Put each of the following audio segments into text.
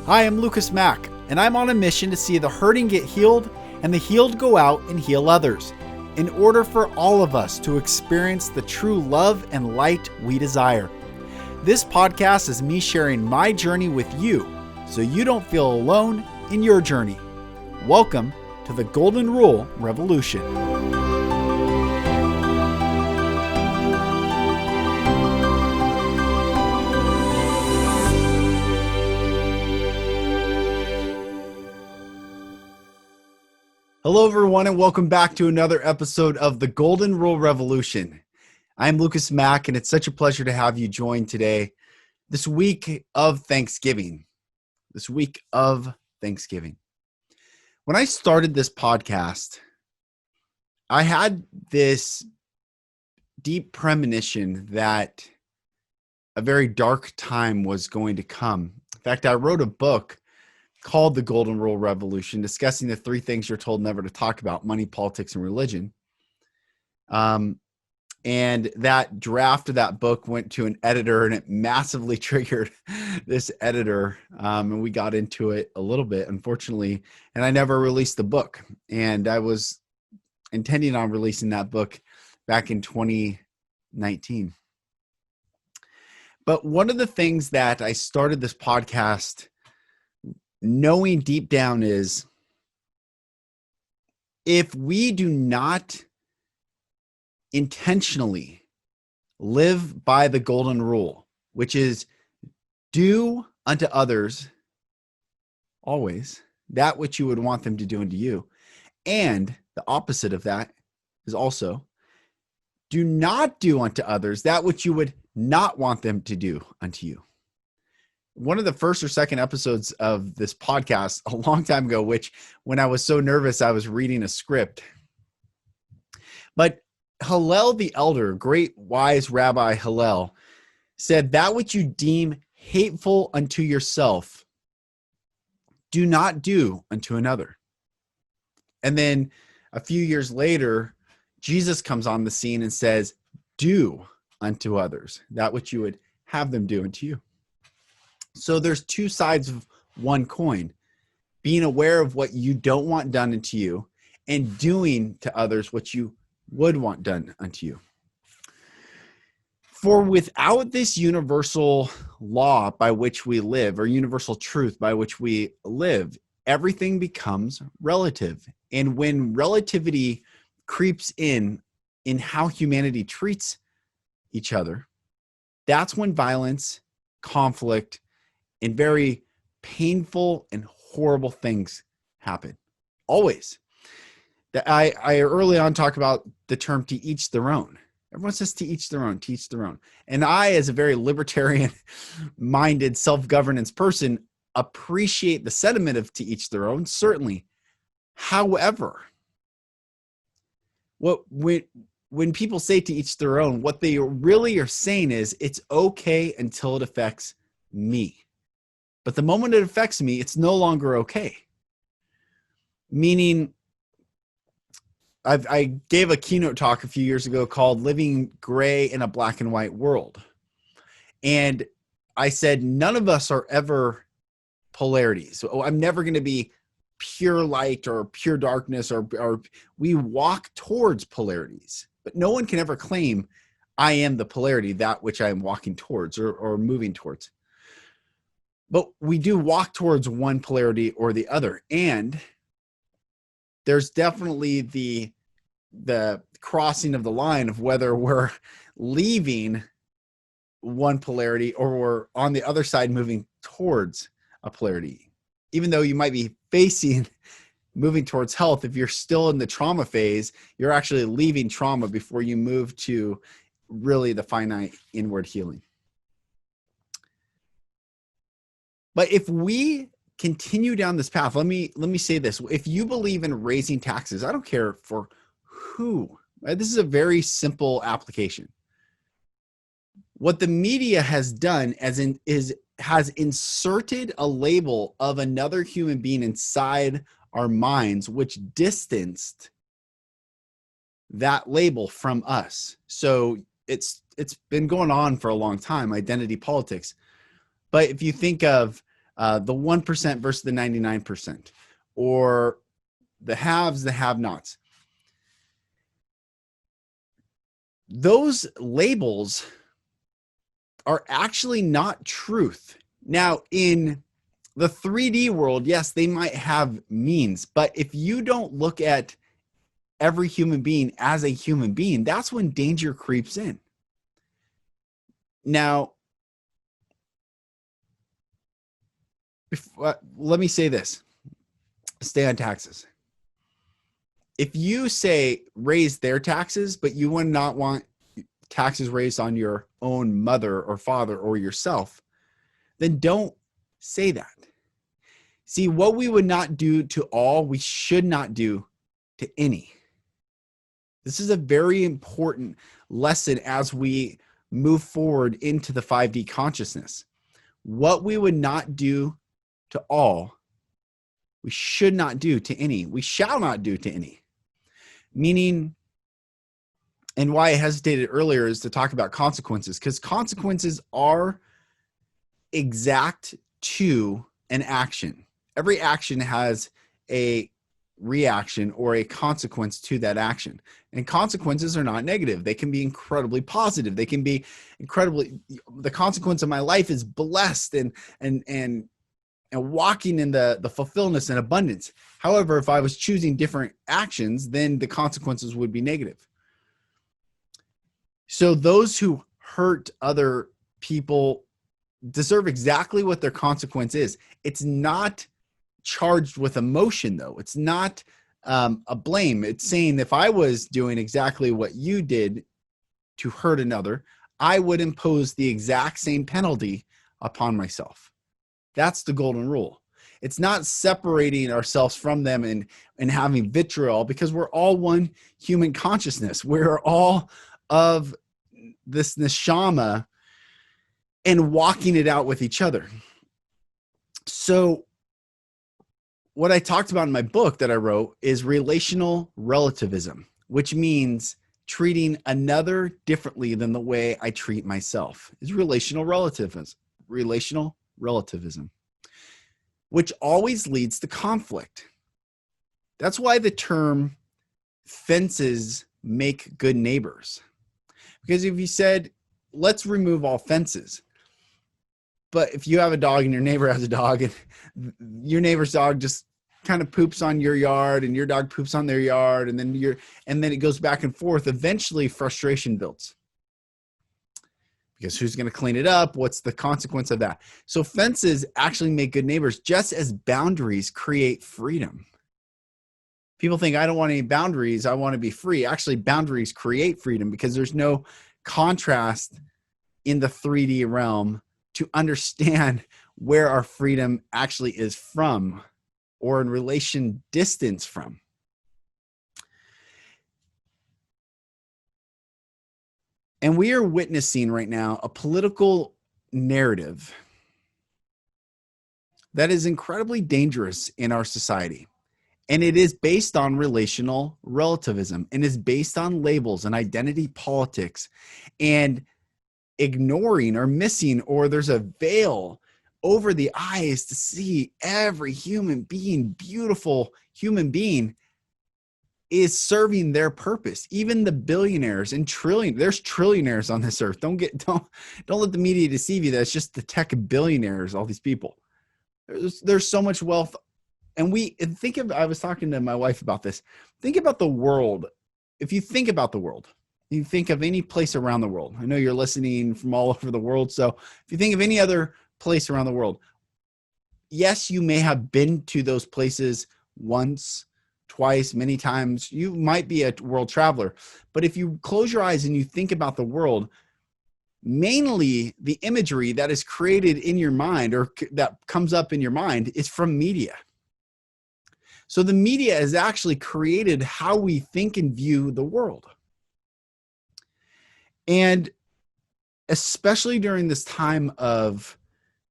Hi, I'm Mack, and I'm on a mission to see the hurting get healed and the healed go out and heal others, in order for all of us to experience the true love and light we desire. This podcast is me sharing my journey with you, so you don't feel alone in your journey. Welcome to the Golden Rule Revolution. Hello, everyone, and welcome back to another episode of the Golden Rule Revolution. I'm Mack, and it's such a pleasure to have you join today, this week of Thanksgiving. When I started this podcast, I had this deep premonition that a very dark time was going to come. In fact, I wrote a book called The Golden Rule Revolution, discussing the three things you're told never to talk about: money, politics, and religion. And that draft of that book went to an editor, and it massively triggered this editor. And we got into it a little bit, unfortunately, and I never released the book. And I was intending on releasing that book back in 2019. But one of the things that I started this podcast knowing deep down is, if we do not intentionally live by the golden rule, which is do unto others always that which you would want them to do unto you, and the opposite of that is also do not do unto others that which you would not want them to do unto you. One of the first or second episodes of this podcast a long time ago, which when I was so nervous, I was reading a script. But Hillel the elder, great wise Rabbi Hillel, said, that which you deem hateful unto yourself, do not do unto another. And then a few years later, Jesus comes on the scene and says, do unto others that which you would have them do unto you. So there's two sides of one coin: being aware of what you don't want done unto you, and doing to others what you would want done unto you. For without this universal law by which we live, or universal truth by which we live, everything becomes relative. And when relativity creeps in how humanity treats each other, that's when violence, conflict, and very painful and horrible things happen. Always. I early on talk about the term to each their own. Everyone says to each their own, to each their own. And I, as a very libertarian-minded self-governance person, appreciate the sentiment of to each their own, certainly. However, when people say to each their own, what they really are saying is, it's okay until it affects me. But the moment it affects me, it's no longer okay. Meaning, I gave a keynote talk a few years ago called Living Gray in a Black and White World. And I said, none of us are ever polarities. So I'm never going to be pure light or pure darkness, or we walk towards polarities. But no one can ever claim I am the polarity, that which I am walking towards or moving towards. But we do walk towards one polarity or the other. And there's definitely the crossing of the line of whether we're leaving one polarity or we're on the other side moving towards a polarity. Even though you might be moving towards health, if you're still in the trauma phase, you're actually leaving trauma before you move to really the finite inward healing. But if we continue down this path, let me say this. If you believe in raising taxes, I don't care for who. Right? This is a very simple application. What the media has done has inserted a label of another human being inside our minds, which distanced that label from us. So it's been going on for a long time, identity politics. But if you think of the 1% versus the 99%, or the haves, the have-nots. Those labels are actually not truth. Now, in the 3D world, yes, they might have means, but if you don't look at every human being as a human being, that's when danger creeps in. Now, let me say this. Stay on taxes. If you say raise their taxes, but you would not want taxes raised on your own mother or father or yourself, then don't say that. See, what we would not do to all, we should not do to any. This is a very important lesson as we move forward into the 5D consciousness. What we would not do to all, we should not do to any. We shall not do to any. Meaning, and why I hesitated earlier is to talk about consequences, because consequences are exact to an action. Every action has a reaction or a consequence to that action. And consequences are not negative. They can be incredibly positive. They can be incredibly, the consequence of my life is blessed and walking in the fulfillment and abundance. However, if I was choosing different actions, then the consequences would be negative. So those who hurt other people deserve exactly what their consequence is. It's not charged with emotion, though. It's not a blame. It's saying if I was doing exactly what you did to hurt another, I would impose the exact same penalty upon myself. That's the golden rule. It's not separating ourselves from them and having vitriol, because we're all one human consciousness. We're all of this neshama and walking it out with each other. So what I talked about in my book that I wrote is relational relativism, which means treating another differently than the way I treat myself. Is relational relativism, which always leads to conflict. That's why the term fences make good neighbors. Because if you said, let's remove all fences, but if you have a dog and your neighbor has a dog and your neighbor's dog just kind of poops on your yard and your dog poops on their yard, and then it goes back and forth, eventually frustration builds. Because who's going to clean it up? What's the consequence of that? So fences actually make good neighbors, just as boundaries create freedom. People think, I don't want any boundaries, I want to be free. Actually, boundaries create freedom, because there's no contrast in the 3D realm to understand where our freedom actually is from, or in relation distance from. And we are witnessing right now a political narrative that is incredibly dangerous in our society. And it is based on relational relativism, and is based on labels and identity politics, and ignoring or missing, or there's a veil over the eyes to see every human being, beautiful human being, is serving their purpose. Even the billionaires and there's trillionaires on this earth. Don't let the media deceive you that it's just the tech billionaires, all these people. There's so much wealth. And I was talking to my wife about this. Think about the world. If you think about the world, you think of any place around the world. I know you're listening from all over the world. So if you think of any other place around the world, yes, you may have been to those places once, twice, many times. You might be a world traveler. But if you close your eyes and you think about the world, mainly the imagery that is created in your mind, or that comes up in your mind, is from media. So the media has actually created how we think and view the world. And especially during this time of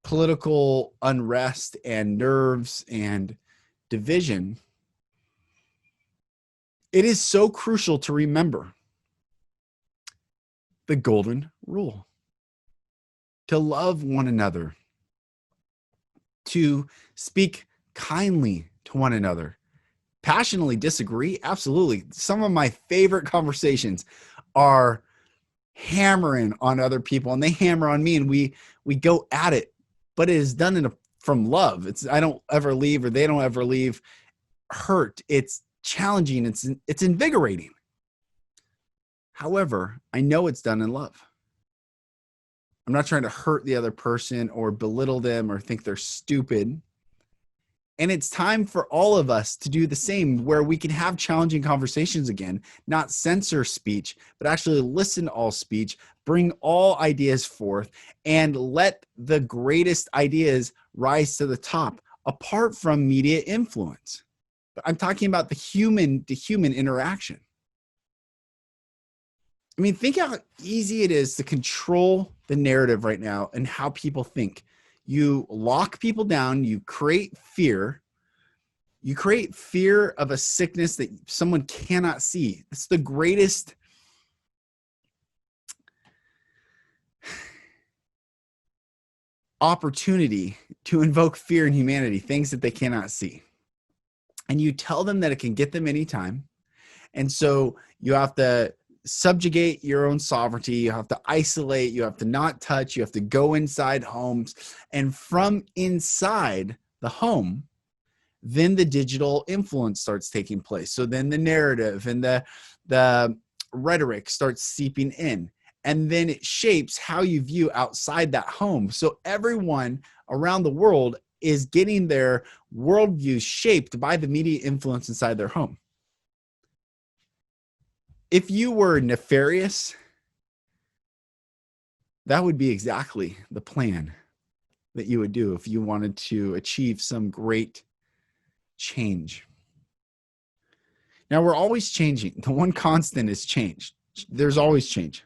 political unrest and nerves and division, it is so crucial to remember the golden rule: to love one another, to speak kindly to one another. Passionately disagree? Absolutely. Some of my favorite conversations are hammering on other people, and they hammer on me, and we go at it, but it is done from love. It's I don't ever leave, or they don't ever leave hurt. It's challenging. It's invigorating. However, I know it's done in love. I'm not trying to hurt the other person or belittle them or think they're stupid. And it's time for all of us to do the same, where we can have challenging conversations again, not censor speech, but actually listen to all speech, bring all ideas forth, and let the greatest ideas rise to the top, apart from media influence. But I'm talking about the human to human interaction. I mean, think how easy it is to control the narrative right now and how people think. You lock people down, you create fear. You create fear of a sickness that someone cannot see. It's the greatest opportunity to invoke fear in humanity, things that they cannot see. And you tell them that it can get them anytime. And so you have to subjugate your own sovereignty. You have to isolate. You have to not touch. You have to go inside homes. And from inside the home, then the digital influence starts taking place. So then the narrative and the rhetoric starts seeping in. And then it shapes how you view outside that home. So everyone around the world is getting their worldview shaped by the media influence inside their home. If you were nefarious, that would be exactly the plan that you would do if you wanted to achieve some great change. Now, we're always changing. The one constant is change. There's always change.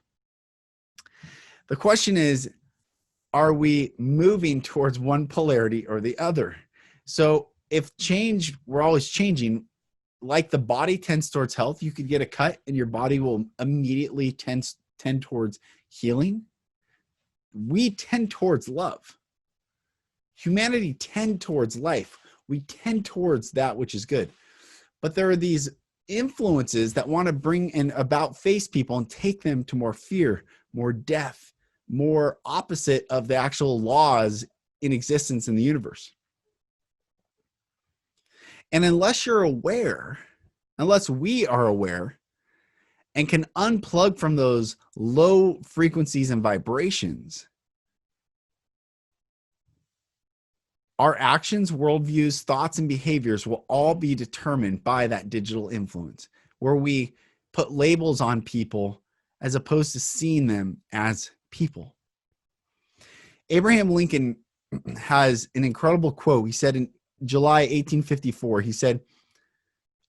The question is, are we moving towards one polarity or the other? So if change, we're always changing, like the body tends towards health, you could get a cut and your body will immediately tend towards healing. We tend towards love. Humanity tend towards life. We tend towards that which is good. But there are these influences that want to bring and about face people and take them to more fear, more death, more opposite of the actual laws in existence in the universe. And unless you're aware, unless we are aware and can unplug from those low frequencies and vibrations, our actions, worldviews, thoughts, and behaviors will all be determined by that digital influence, where we put labels on people as opposed to seeing them as people. Abraham Lincoln has an incredible quote. He said in July 1854, he said,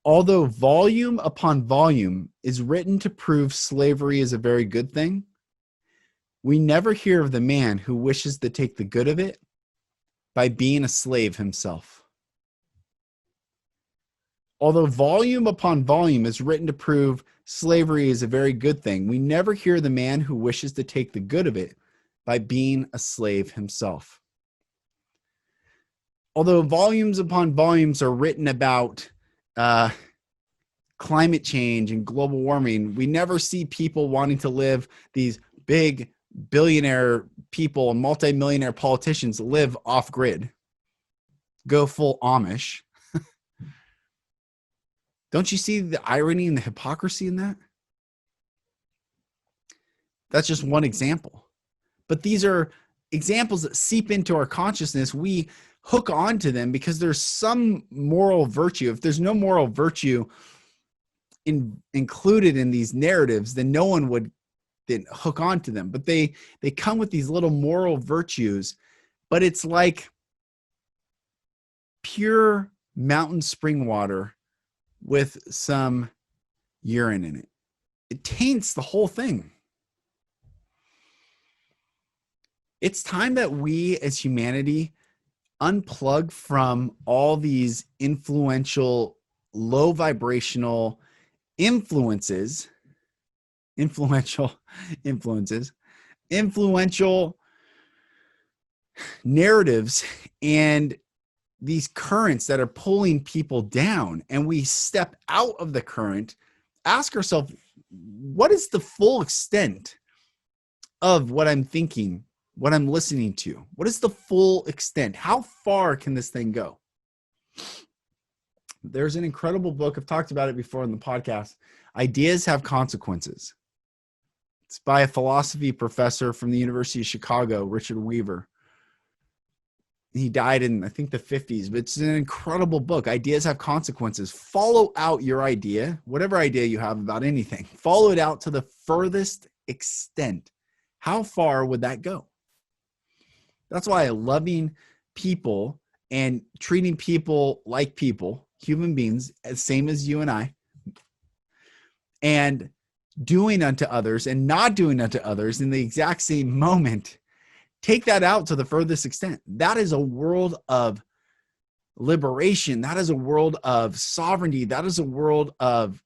"Although volume upon volume is written to prove slavery is a very good thing, we never hear of the man who wishes to take the good of it by being a slave himself." Although volume upon volume is written to prove slavery is a very good thing, we never hear the man who wishes to take the good of it by being a slave himself. Although volumes upon volumes are written about climate change and global warming, we never see people wanting to live, these big billionaire people and multimillionaire politicians live off grid, go full Amish. Don't you see the irony and the hypocrisy in that? That's just one example. But these are examples that seep into our consciousness. We hook onto them because there's some moral virtue. If there's no moral virtue included in these narratives, then no one would then hook onto them. But they come with these little moral virtues, but it's like pure mountain spring water with some urine in it. It taints the whole thing. It's time that we as humanity unplug from all these influential, low vibrational influential narratives, and these currents that are pulling people down, and we step out of the current, ask ourselves, what is the full extent of what I'm thinking, what I'm listening to? What is the full extent? How far can this thing go? There's an incredible book. I've talked about it before in the podcast. Ideas Have Consequences. It's by a philosophy professor from the University of Chicago, Richard Weaver. He died in, I think, the 50s, but it's an incredible book. Ideas Have Consequences. Follow out your idea, whatever idea you have about anything. Follow it out to the furthest extent. How far would that go? That's why loving people and treating people like people, human beings, same as you and I, and doing unto others and not doing unto others in the exact same moment, take that out to the furthest extent. That is a world of liberation. That is a world of sovereignty. That is a world of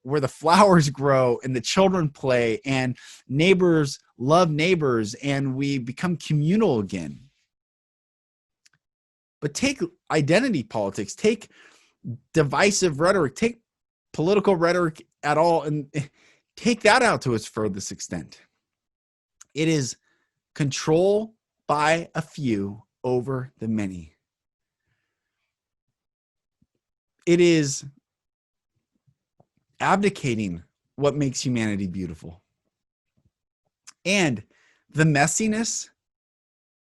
where the flowers grow and the children play and neighbors love neighbors and we become communal again. But take identity politics, take divisive rhetoric, take political rhetoric at all, and take that out to its furthest extent. It is control by a few over the many. It is abdicating what makes humanity beautiful. And the messiness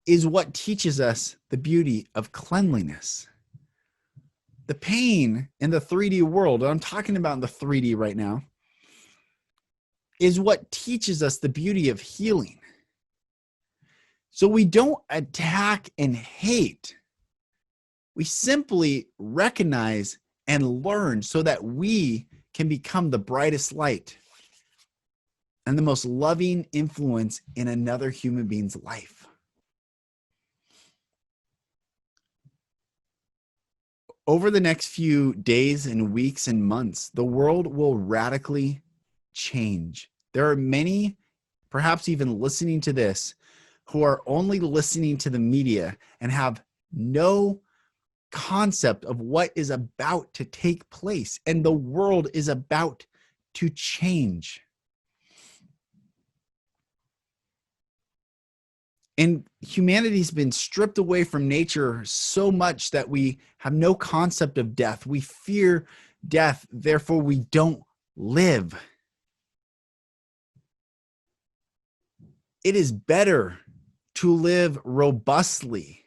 is what teaches us the beauty of cleanliness. The pain in the 3D world, I'm talking about in the 3D right now, is what teaches us the beauty of healing. So we don't attack and hate. We simply recognize and learn so that we can become the brightest light and the most loving influence in another human being's life. Over the next few days and weeks and months, the world will radically change. There are many, perhaps even listening to this, who are only listening to the media and have no concept of what is about to take place. And the world is about to change. And humanity's been stripped away from nature so much that we have no concept of death. We fear death, therefore we don't live. It is better to live robustly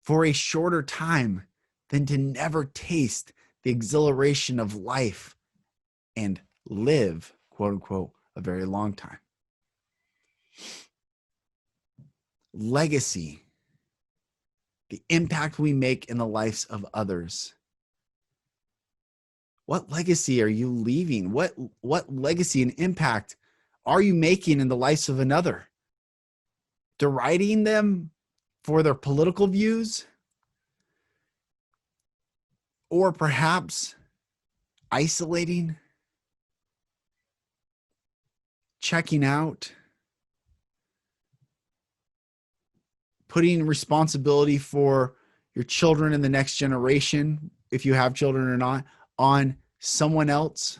for a shorter time than to never taste the exhilaration of life and live, quote unquote, a very long time. Legacy, the impact we make in the lives of others. What legacy are you leaving? What legacy and impact are you making in the lives of another? Deriding them for their political views? Or perhaps isolating? Checking out? Putting responsibility for your children and the next generation, if you have children or not, on someone else?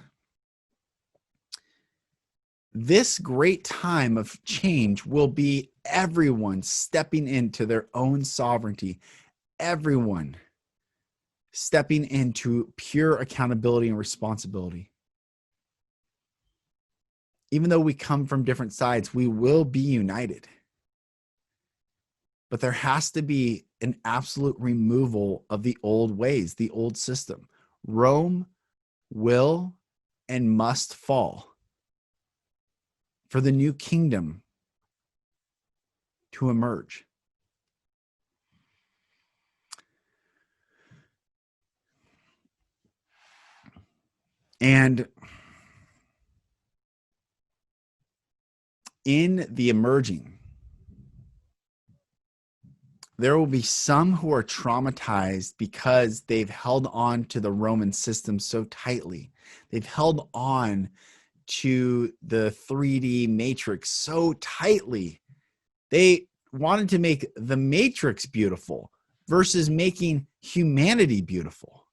This great time of change will be everyone stepping into their own sovereignty, everyone stepping into pure accountability and responsibility. Even though we come from different sides, we will be united. But there has to be an absolute removal of the old ways, the old system. Rome will and must fall for the new kingdom to emerge. And in the emerging, there will be some who are traumatized because they've held on to the Roman system so tightly. They've held on to the 3D matrix so tightly. They wanted to make the matrix beautiful. versus making humanity beautiful.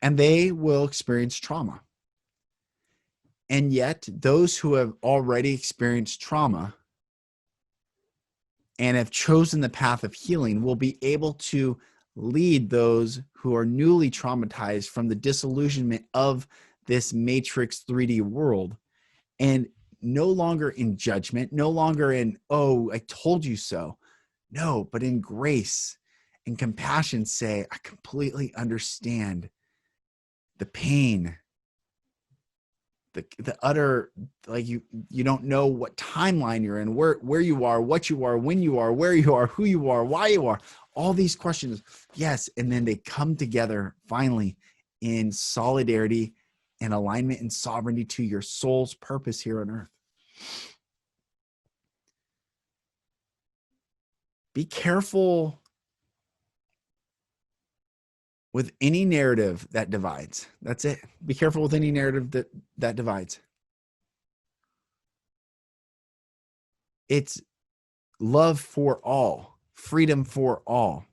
And they will experience trauma. And yet, those who have already experienced trauma and have chosen the path of healing will be able to lead those who are newly traumatized from the disillusionment of this matrix 3D world, and no longer in judgment, no longer in, oh, I told you so. No, but in grace and compassion say, I completely understand the pain, the utter, like you don't know what timeline you're in, where you are, what you are, when you are, where you are, who you are, why you are, all these questions. Yes. And then they come together finally in solidarity and alignment and sovereignty to your soul's purpose here on earth. Be careful with any narrative that divides. That's it. Be careful with any narrative that divides. It's love for all, freedom for all.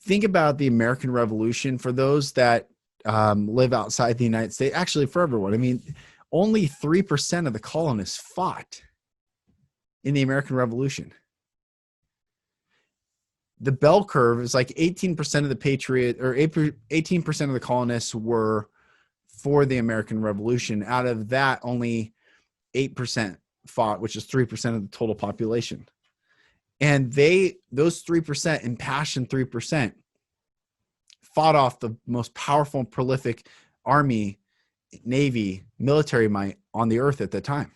Think about the American Revolution for those that live outside the United States. Actually, for everyone. I mean, only 3% of the colonists fought in the American Revolution. The bell curve is like 18% of the patriot, or 18% of the colonists were for the American Revolution. Out of that, only 8% fought, which is 3% of the total population. And those 3%, impassioned 3%, fought off the most powerful and prolific army, navy, military might on the earth at the time.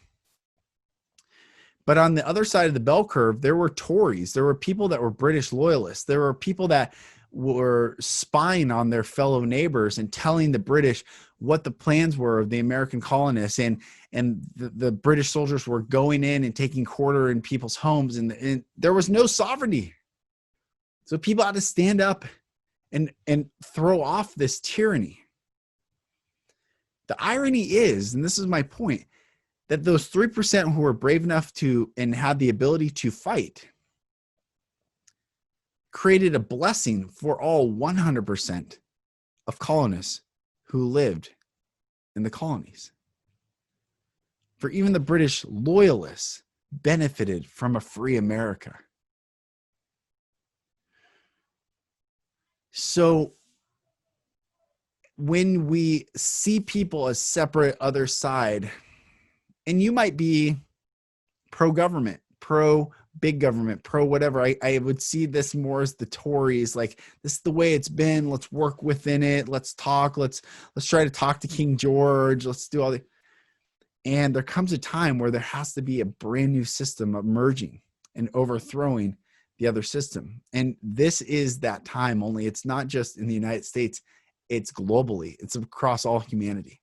But on the other side of the bell curve, there were Tories. There were people that were British loyalists. There were people that were spying on their fellow neighbors and telling the British what the plans were of the American colonists. And the British soldiers were going in and taking quarter in people's homes. And there was no sovereignty. So people had to stand up and throw off this tyranny. The irony is, and this is my point, that those 3% who were brave enough to and had the ability to fight created a blessing for all 100% of colonists who lived in the colonies. For even the British loyalists benefited from a free America. So when we see people as separate other side, and you might be pro-government, pro-big government, pro-whatever. I would see this more as the Tories, like, this is the way it's been. Let's work within it. Let's talk. Let's try to talk to King George. Let's do all the. And there comes a time where there has to be a brand new system emerging and overthrowing the other system. And this is that time, only it's not just in the United States. It's globally. It's across all humanity.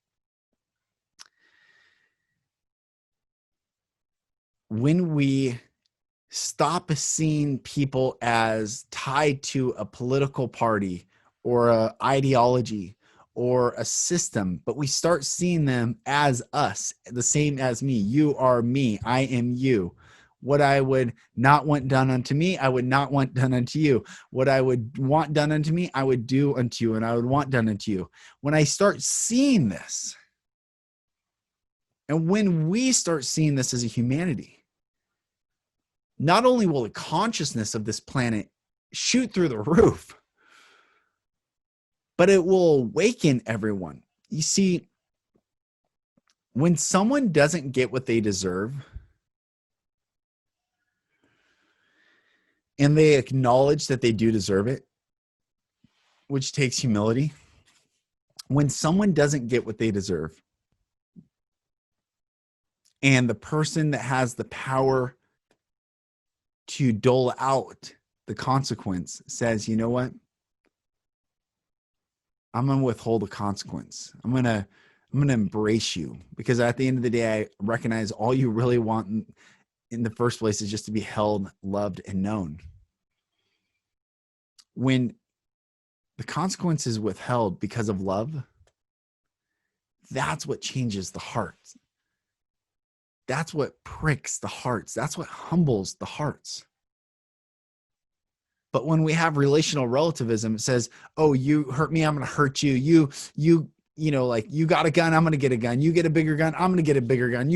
When we stop seeing people as tied to a political party or an ideology or a system, but we start seeing them as us, the same as me. You are me. I am you. What I would not want done unto me, I would not want done unto you. What I would want done unto me, I would do unto you, and I would want done unto you. When I start seeing this, and when we start seeing this as a humanity, not only will the consciousness of this planet shoot through the roof, but it will awaken everyone. You see, when someone doesn't get what they deserve, and they acknowledge that they do deserve it, which takes humility. When someone doesn't get what they deserve, and the person that has the power to dole out the consequence says, you know what? I'm going to withhold the consequence. I'm going to embrace you, because at the end of the day, I recognize all you really want in the first place is just to be held, loved, and known. When the consequence is withheld because of love, that's what changes the heart. That's what pricks the hearts. That's what humbles the hearts. But when we have relational relativism, it says, oh, you hurt me, I'm going to hurt you. You know, like you got a gun, I'm going to get a gun. You get a bigger gun, I'm going to get a bigger gun.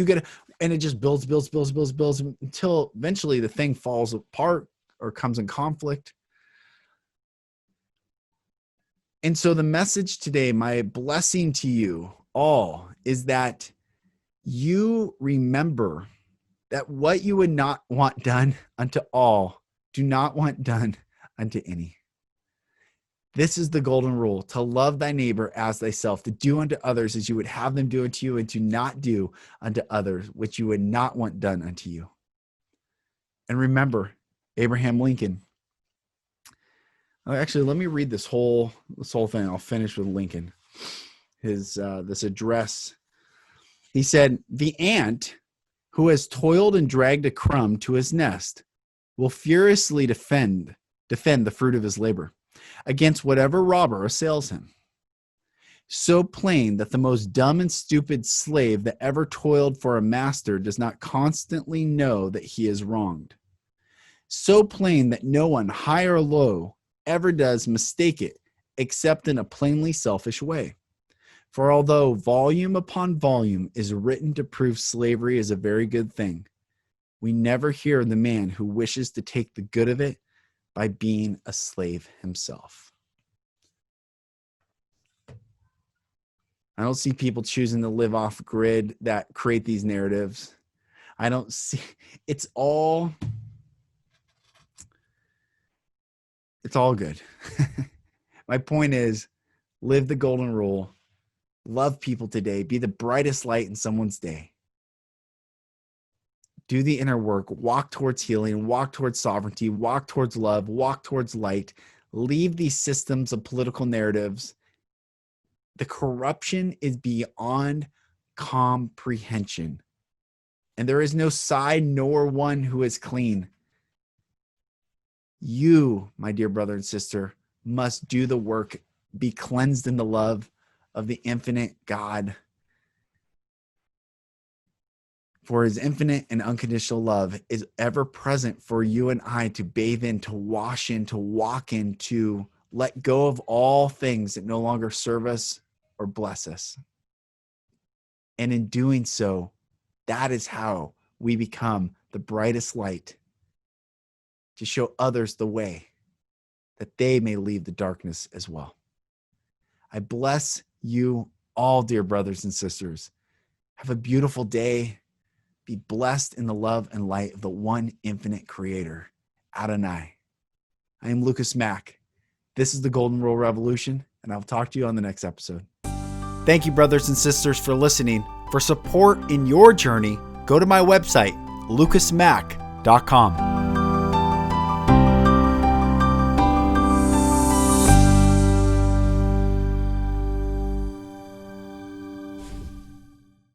And it just builds until eventually the thing falls apart or comes in conflict. And so the message today, my blessing to you all, is that you remember that what you would not want done unto all, do not want done unto any. This is the golden rule: to love thy neighbor as thyself, to do unto others as you would have them do unto you, and to not do unto others which you would not want done unto you. And remember, Abraham Lincoln. Actually, let me read this whole thing. I'll finish with Lincoln. His this address. He said, "The ant who has toiled and dragged a crumb to his nest will furiously defend the fruit of his labor against whatever robber assails him. So plain that the most dumb and stupid slave that ever toiled for a master does not constantly know that he is wronged. So plain that no one, high or low, ever does mistake it, except in a plainly selfish way. For although volume upon volume is written to prove slavery is a very good thing, we never hear the man who wishes to take the good of it by being a slave himself." I don't see people choosing to live off grid that create these narratives. I don't see, it's all good. My point is, live the golden rule, love people today, be the brightest light in someone's day. Do the inner work, walk towards healing, walk towards sovereignty, walk towards love, walk towards light. Leave these systems of political narratives. The corruption is beyond comprehension. And there is no side nor one who is clean. You, my dear brother and sister, must do the work, be cleansed in the love of the infinite God. For his infinite and unconditional love is ever present for you and I to bathe in, to wash in, to walk in, to let go of all things that no longer serve us or bless us. And in doing so, that is how we become the brightest light to show others the way that they may leave the darkness as well. I bless you all, dear brothers and sisters. Have a beautiful day. Be blessed in the love and light of the one infinite creator, Adonai. I am Lucas Mack. This is the Golden Rule Revolution, and I'll talk to you on the next episode. Thank you, brothers and sisters, for listening. For support in your journey, go to my website, lucasmack.com.